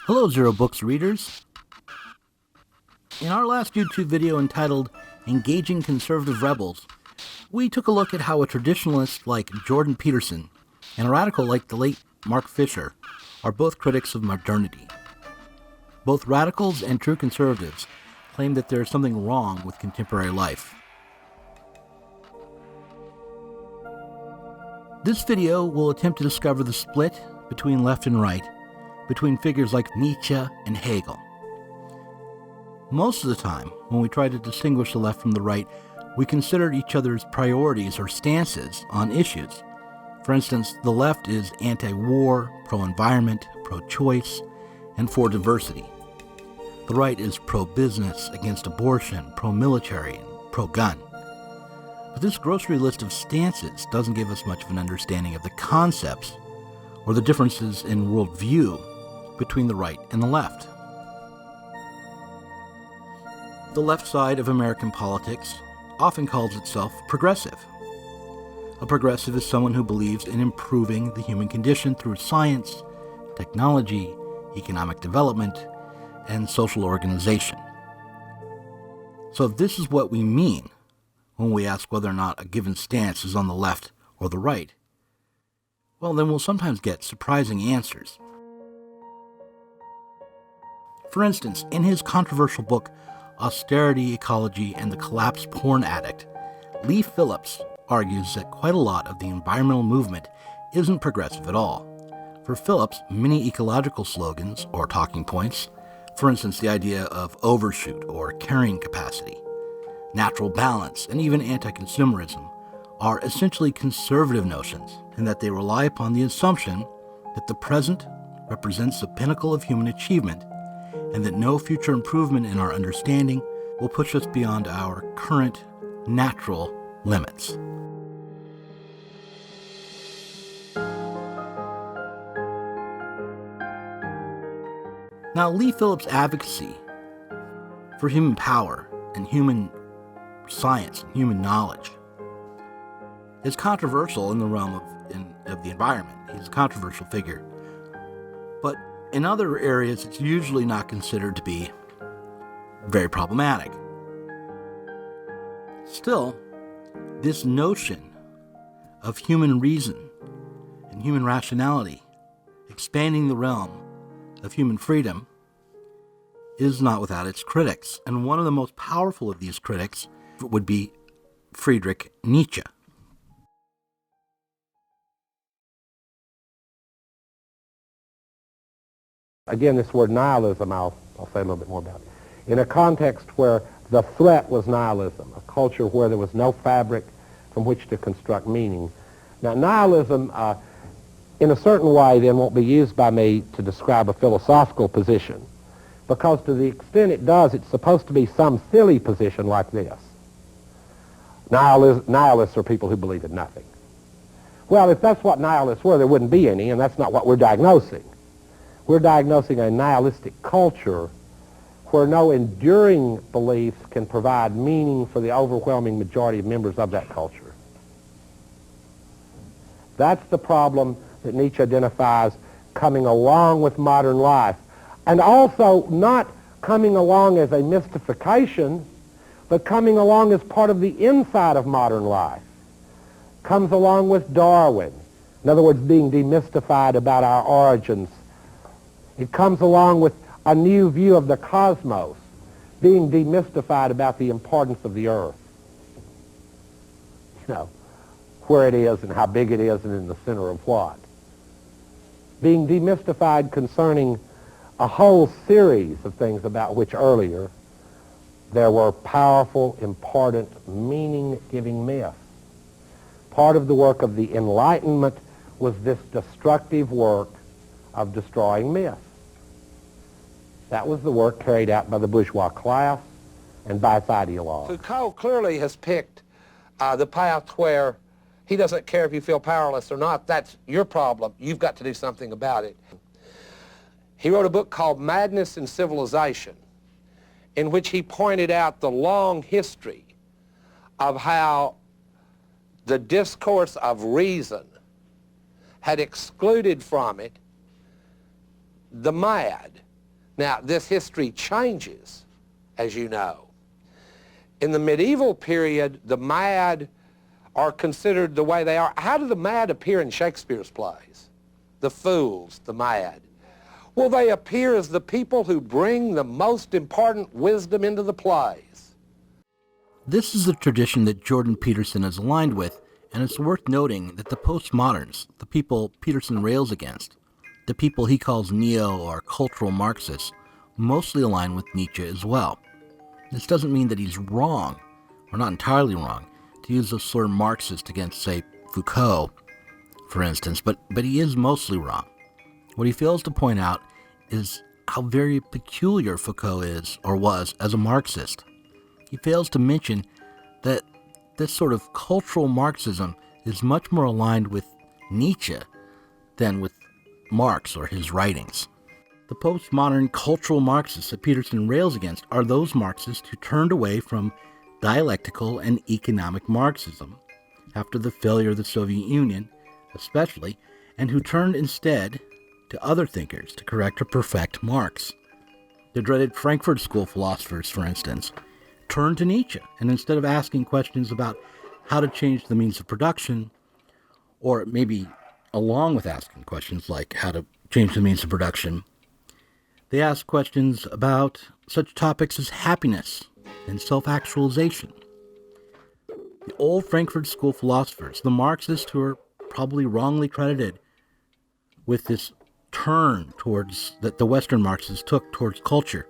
Hello, Zero Books readers. In our last YouTube video entitled Engaging Conservative Rebels, we took a look at how a traditionalist like Jordan Peterson and a radical like the late Mark Fisher are both critics of modernity. Both radicals and true conservatives claim that there is something wrong with contemporary life. This video will attempt to discover the split between left and right, between figures like Nietzsche and Hegel. Most of the time, when we try to distinguish the left from the right, we consider each other's priorities or stances on issues. For instance, the left is anti-war, pro-environment, pro-choice, and for diversity. The right is pro-business, against abortion, pro-military, and pro-gun. But this grocery list of stances doesn't give us much of an understanding of the concepts or the differences in worldview between the right and the left. The left side of American politics often calls itself progressive. A progressive is someone who believes in improving the human condition through science, technology, economic development, and social organization. So if this is what we mean when we ask whether or not a given stance is on the left or the right, well, then we'll sometimes get surprising answers. For instance, in his controversial book, Austerity Ecology and the Collapse Porn Addict, Leigh Phillips argues that quite a lot of the environmental movement isn't progressive at all. For Phillips, many ecological slogans or talking points, for instance the idea of overshoot or carrying capacity, natural balance, and even anti-consumerism, are essentially conservative notions, and that they rely upon the assumption that the present represents the pinnacle of human achievement, and that no future improvement in our understanding will push us beyond our current natural limits. Now, Leigh Phillips' advocacy for human power and human science and human knowledge is controversial in the realm of the environment. He's a controversial figure. But in other areas, it's usually not considered to be very problematic. Still, this notion of human reason and human rationality, expanding the realm of human freedom, is not without its critics. And one of the most powerful of these critics would be Friedrich Nietzsche. Again, this word nihilism, I'll say a little bit more about it. In a context where the threat was nihilism, a culture where there was no fabric from which to construct meaning. Now, nihilism, in a certain way, then won't be used by me to describe a philosophical position, because to the extent it does, it's supposed to be some silly position like this. Nihilists are people who believe in nothing. Well, if that's what nihilists were, there wouldn't be any, and that's not what we're diagnosing. We're diagnosing a nihilistic culture where no enduring beliefs can provide meaning for the overwhelming majority of members of that culture. That's the problem that Nietzsche identifies coming along with modern life, and also not coming along as a mystification, but coming along as part of the inside of modern life. Comes along with Darwin. In other words, being demystified about our origins. It comes along with a new view of the cosmos, being demystified about the importance of the earth. You know, where it is and how big it is and in the center of what. Being demystified concerning a whole series of things about which earlier there were powerful, important, meaning-giving myths. Part of the work of the Enlightenment was this destructive work of destroying myths. That was the work carried out by the bourgeois class and by its ideologues. Foucault clearly has picked the path where he doesn't care if you feel powerless or not. That's your problem. You've got to do something about it. He wrote a book called Madness and Civilization, in which he pointed out the long history of how the discourse of reason had excluded from it the mad, Now, this history changes, as you know. In the medieval period, the mad are considered the way they are. How do the mad appear in Shakespeare's plays? The fools, the mad. Well, they appear as the people who bring the most important wisdom into the plays. This is the tradition that Jordan Peterson is aligned with, and it's worth noting that the postmoderns, the people Peterson rails against, the people he calls neo or cultural Marxists, mostly align with Nietzsche as well. This doesn't mean that he's wrong, or not entirely wrong, to use the slur Marxist against, say, Foucault, for instance, but he is mostly wrong. What he fails to point out is how very peculiar Foucault is, or was, as a Marxist. He fails to mention that this sort of cultural Marxism is much more aligned with Nietzsche than with Marx or his writings. The postmodern cultural Marxists that Peterson rails against are those Marxists who turned away from dialectical and economic Marxism after the failure of the Soviet Union, especially, and who turned instead to other thinkers to correct or perfect Marx. The dreaded Frankfurt School philosophers, for instance, turned to Nietzsche, and instead of asking questions about how to change the means of production, or maybe along with asking questions like how to change the means of production, they asked questions about such topics as happiness and self-actualization. The old Frankfurt School philosophers, the Marxists who are probably wrongly credited with this turn towards that the Western Marxists took towards culture,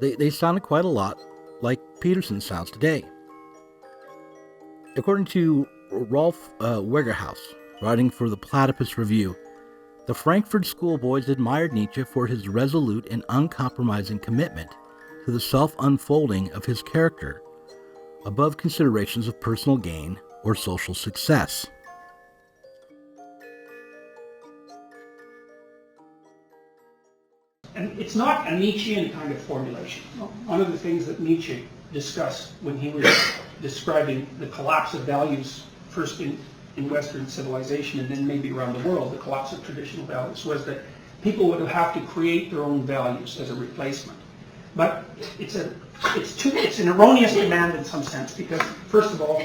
they sounded quite a lot like Peterson sounds today. According to Rolf Wegerhaus, writing for the Platypus Review, the Frankfurt School boys admired Nietzsche for his resolute and uncompromising commitment to the self-unfolding of his character, above considerations of personal gain or social success. And it's not a Nietzschean kind of formulation. One of the things that Nietzsche discussed when he was describing the collapse of values, first in Western civilization and then maybe around the world, the collapse of traditional values, was that people would have to create their own values as a replacement. But it's an erroneous demand in some sense, because first of all,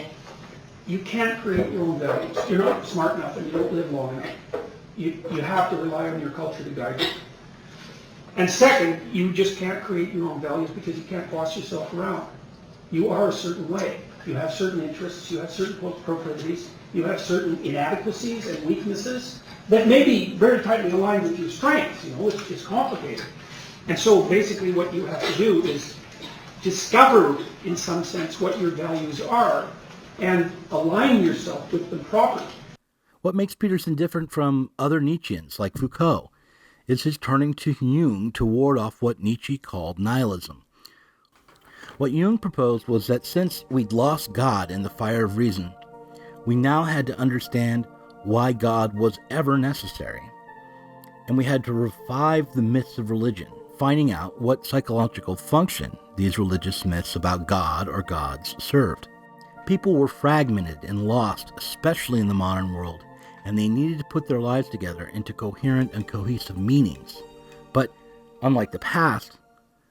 you can't create your own values. You're not smart enough and you don't live long enough. You have to rely on your culture to guide you. And second, you just can't create your own values because you can't boss yourself around. You are a certain way. You have certain interests, you have certain proclivities, you have certain inadequacies and weaknesses that may be very tightly aligned with your strengths. It's complicated. And so basically what you have to do is discover, in some sense, what your values are and align yourself with them properly. What makes Peterson different from other Nietzscheans like Foucault is his turning to Jung to ward off what Nietzsche called nihilism. What Jung proposed was that since we'd lost God in the fire of reason, we now had to understand why God was ever necessary. And we had to revive the myths of religion, finding out what psychological function these religious myths about God or gods served. People were fragmented and lost, especially in the modern world, and they needed to put their lives together into coherent and cohesive meanings. But, unlike the past,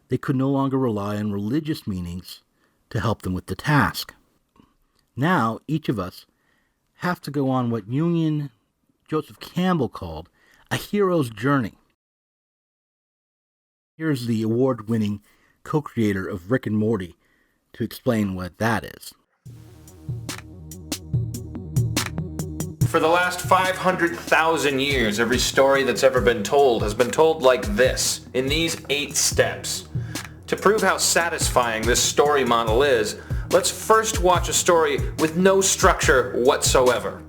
they could no longer rely on religious meanings to help them with the task. Now, each of us have to go on what Jungian Joseph Campbell called a hero's journey. Here's the award-winning co-creator of Rick and Morty to explain what that is. For the last 500,000 years, every story that's ever been told has been told like this, in these 8 steps. To prove how satisfying this story model is, let's first watch a story with no structure whatsoever.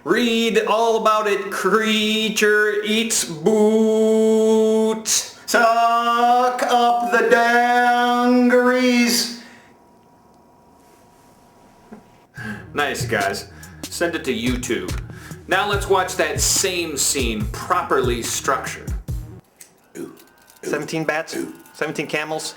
Read all about it. Creature eats boot. Suck up the dungarees. Nice, guys. Send it to YouTube. Now let's watch that same scene properly structured. 17 bats, 17 camels.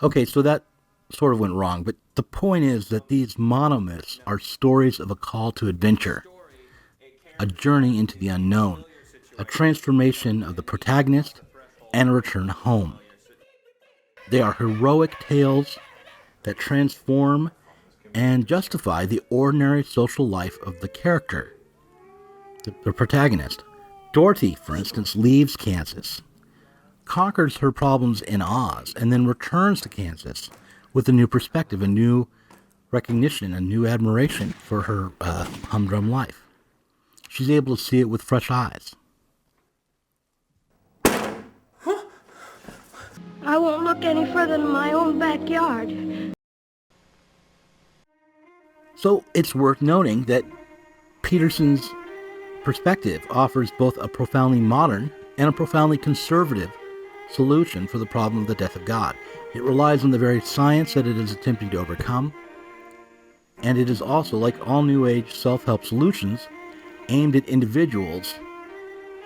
Okay, so that sort of went wrong, but the point is that these monomyths are stories of a call to adventure, a journey into the unknown, a transformation of the protagonist, and a return home. They are heroic tales that transform and justify the ordinary social life of the character, the protagonist. Dorothy, for instance, leaves Kansas, conquers her problems in Oz, and then returns to Kansas with a new perspective, a new recognition, a new admiration for her humdrum life. She's able to see it with fresh eyes. I won't look any further than my own backyard. So it's worth noting that Peterson's perspective offers both a profoundly modern and a profoundly conservative solution for the problem of the death of God. It relies on the very science that it is attempting to overcome, and it is also, like all New Age self-help solutions, aimed at individuals,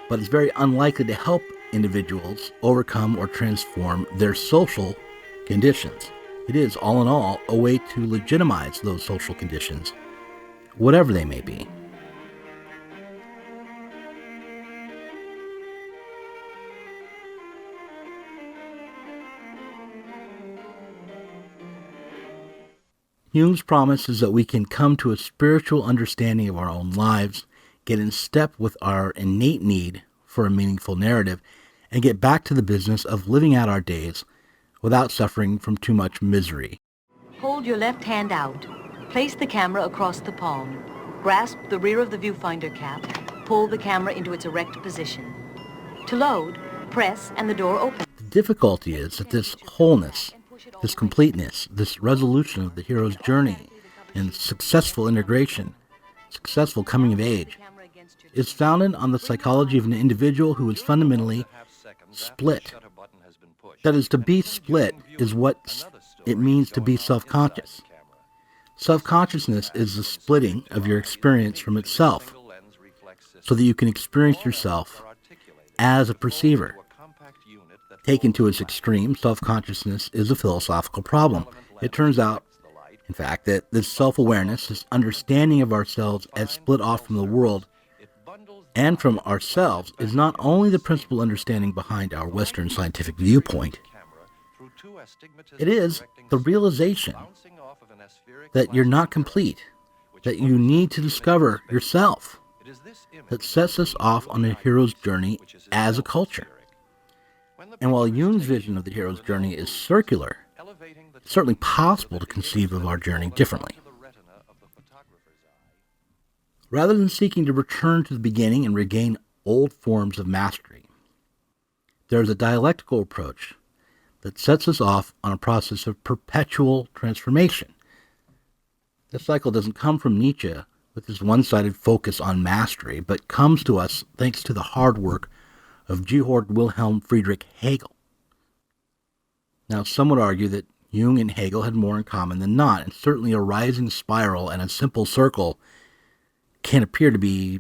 but it's very unlikely to help individuals overcome or transform their social conditions. It is, all in all, a way to legitimize those social conditions, whatever they may be. Jung's promise is that we can come to a spiritual understanding of our own lives, get in step with our innate need for a meaningful narrative, and get back to the business of living out our days without suffering from too much misery. Hold your left hand out. Place the camera across the palm. Grasp the rear of the viewfinder cap. Pull the camera into its erect position. To load, press and the door opens. The difficulty is that this wholeness, this completeness, this resolution of the hero's journey and successful integration, successful coming of age, is founded on the psychology of an individual who is fundamentally split. That is, to be split is what it means to be self-conscious. Self-consciousness is the splitting of your experience from itself, so that you can experience yourself as a perceiver. Taken to its extreme, self-consciousness is a philosophical problem. It turns out, in fact, that this self-awareness, this understanding of ourselves as split off from the world and from ourselves, is not only the principal understanding behind our Western scientific viewpoint. It is the realization that you're not complete, that you need to discover yourself, that sets us off on a hero's journey as a culture. And while Jung's vision of the hero's journey is circular, it's certainly possible to conceive of our journey differently. Rather than seeking to return to the beginning and regain old forms of mastery, there is a dialectical approach that sets us off on a process of perpetual transformation. This cycle doesn't come from Nietzsche with his one-sided focus on mastery, but comes to us thanks to the hard work of Georg Wilhelm Friedrich Hegel. Now, some would argue that Jung and Hegel had more in common than not, and certainly a rising spiral and a simple circle can appear to be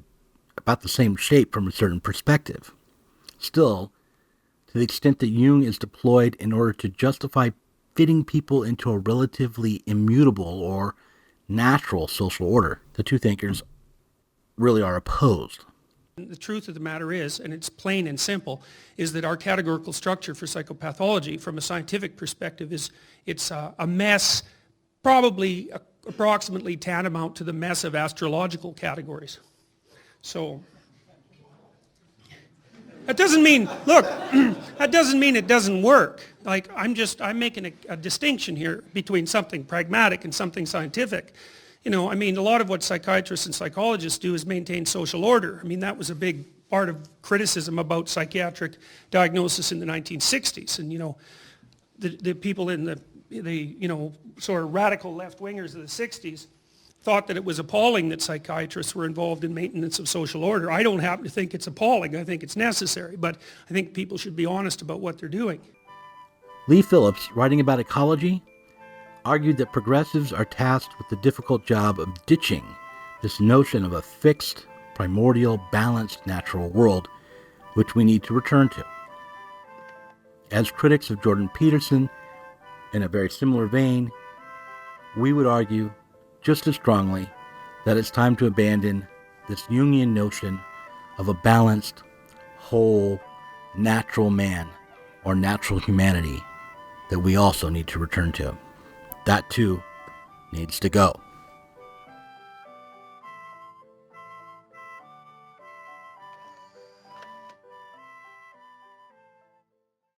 about the same shape from a certain perspective. Still, to the extent that Jung is deployed in order to justify fitting people into a relatively immutable or natural social order, the two thinkers really are opposed. The truth of the matter is, and it's plain and simple, is that our categorical structure for psychopathology from a scientific perspective it's a mess, probably approximately tantamount to the mess of astrological categories. So that doesn't mean, look, that doesn't mean it doesn't work. Like, I'm making a distinction here between something pragmatic and something scientific. You know, I mean, a lot of what psychiatrists and psychologists do is maintain social order. I mean, that was a big part of criticism about psychiatric diagnosis in the 1960s. And, you know, the people in the you know, sort of radical left-wingers of the 60s thought that it was appalling that psychiatrists were involved in maintenance of social order. I don't happen to think it's appalling. I think it's necessary. But I think people should be honest about what they're doing. Leigh Phillips, writing about ecology, argued that progressives are tasked with the difficult job of ditching this notion of a fixed, primordial, balanced natural world, which we need to return to. As critics of Jordan Peterson, In a very similar vein, we would argue just as strongly that it's time to abandon this Jungian notion of a balanced, whole, natural man or natural humanity that we also need to return to. That too needs to go.